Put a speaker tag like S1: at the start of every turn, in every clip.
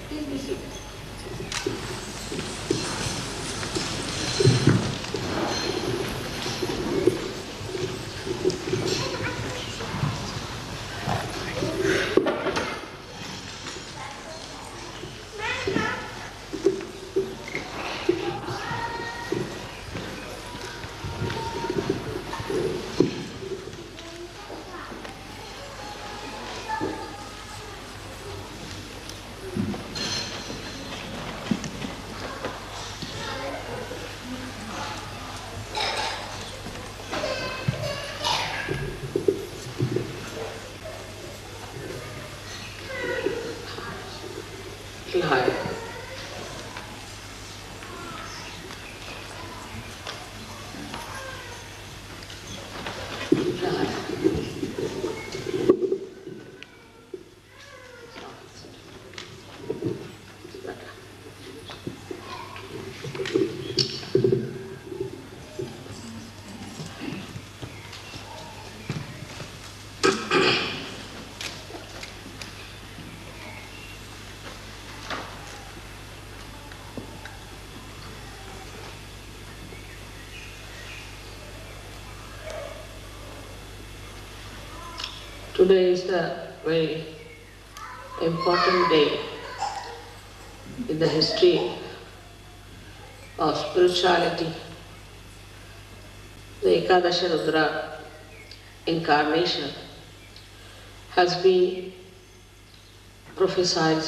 S1: Please be seated.
S2: High. Today is a very important day in the history of spirituality. The Ekadesha Rudra incarnation has been prophesied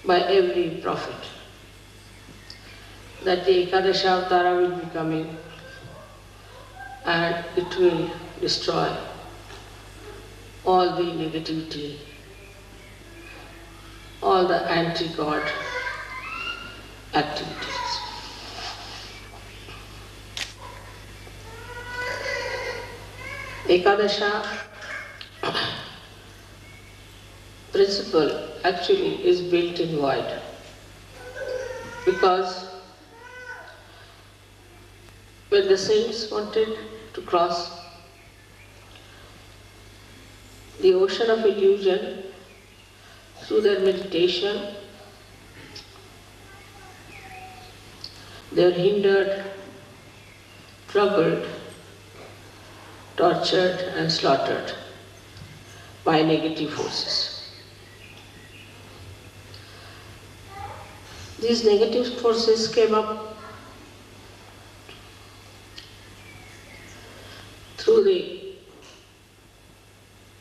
S2: by every prophet that the Ekadesha Avtara will be coming and it will destroy all the negativity, all the anti-God activities. Ekadesha principle actually is built in void, because when the saints wanted to cross the ocean of illusion through their meditation, they are hindered, troubled, tortured and slaughtered by negative forces. These negative forces came up through the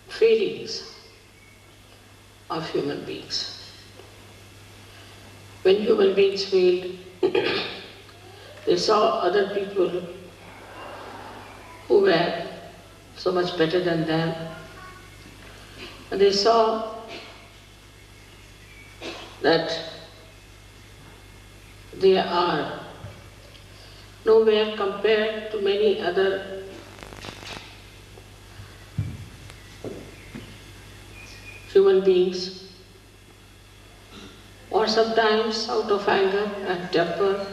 S2: feelings of human beings. When human beings failed, they saw other people who were so much better than them, and they saw that they are nowhere compared to many other human beings, or sometimes out of anger and temper,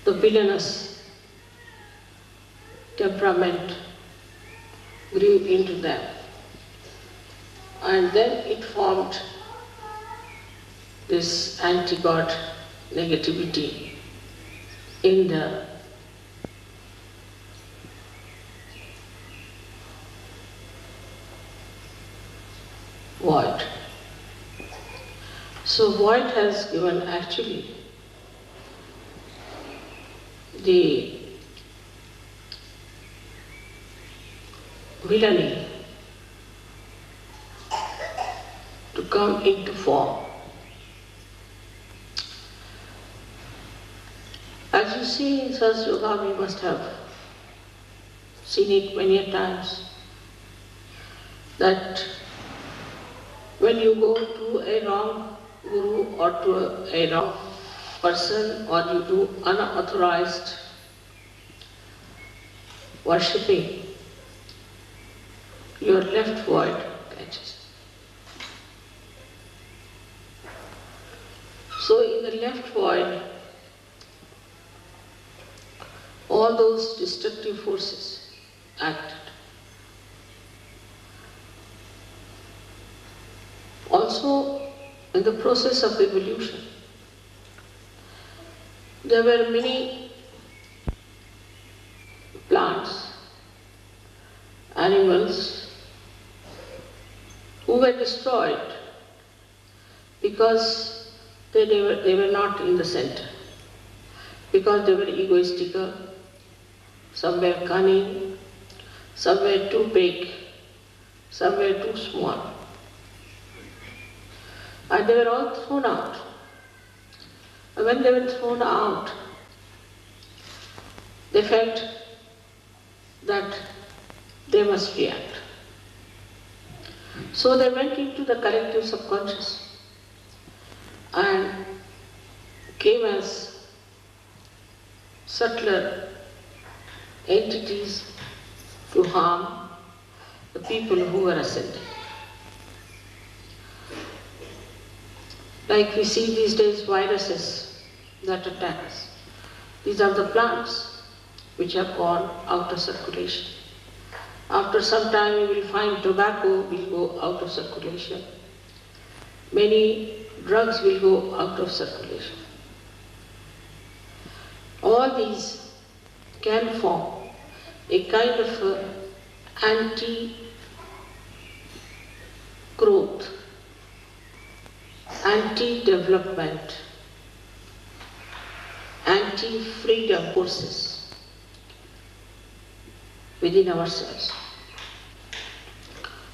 S2: the villainous temperament grew into them, and then it formed this anti-God negativity in the void. So void has given actually the villainy to come into form. As you see in Sahaja Yoga, we must have seen it many a times, that when you go to a wrong guru or to a wrong person, or you do unauthorized worshipping, your left void catches. So in the left void, all those destructive forces acted. also in the process of evolution. There were many plants, animals who were destroyed because they were not in the center, because they were egoistical, some were cunning, some were too big, some were too small. And they were all thrown out. And when they were thrown out, they felt that they must react. So they went into the collective subconscious and came as subtler entities to harm the people who were ascending. Like we see these days viruses that attack us. These are the plants which have gone out of circulation. After some time you will find tobacco will go out of circulation. Many drugs will go out of circulation. All these can form a kind of anti-growth, anti-development, anti-freedom forces within ourselves.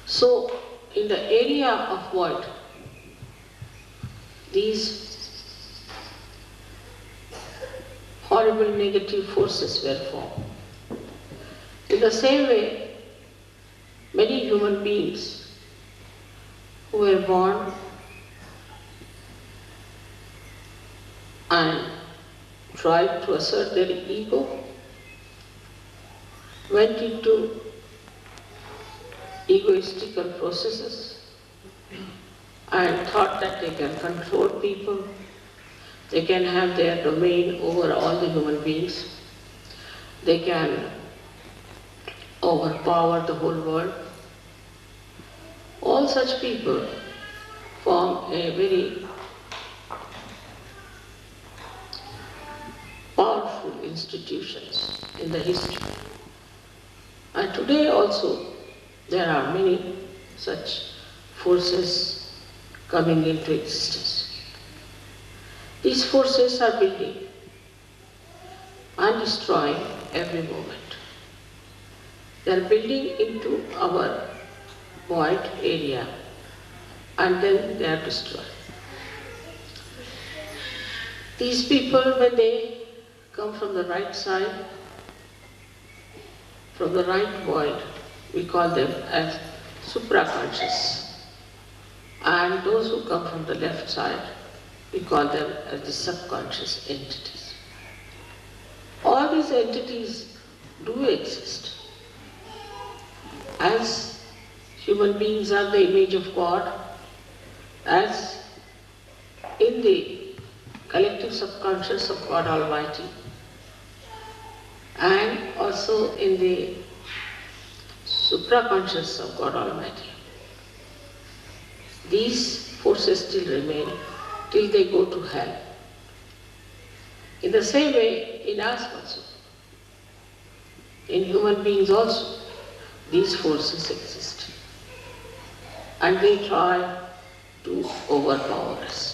S2: So, in the area of void, these horrible negative forces were formed. In the same way, many human beings who were born and tried to assert their ego went into egoistical processes and thought that they can control people, they can have their domain over all the human beings, they can overpower the whole world. All such people form a very powerful institutions in the history. And today also there are many such forces coming into existence. These forces are building and destroying every moment. They are building into our void area and then they are destroyed. These people, when they come from the right side, from the right void, we call them as supraconscious. And those who come from the left side, we call them as the subconscious entities. All these entities do exist. As human beings are the image of God, as in the collective subconscious of God Almighty, and also in the supraconscious of God Almighty. These forces still remain till they go to hell. In the same way, in us also, in human beings also, these forces exist. And they try to overpower us.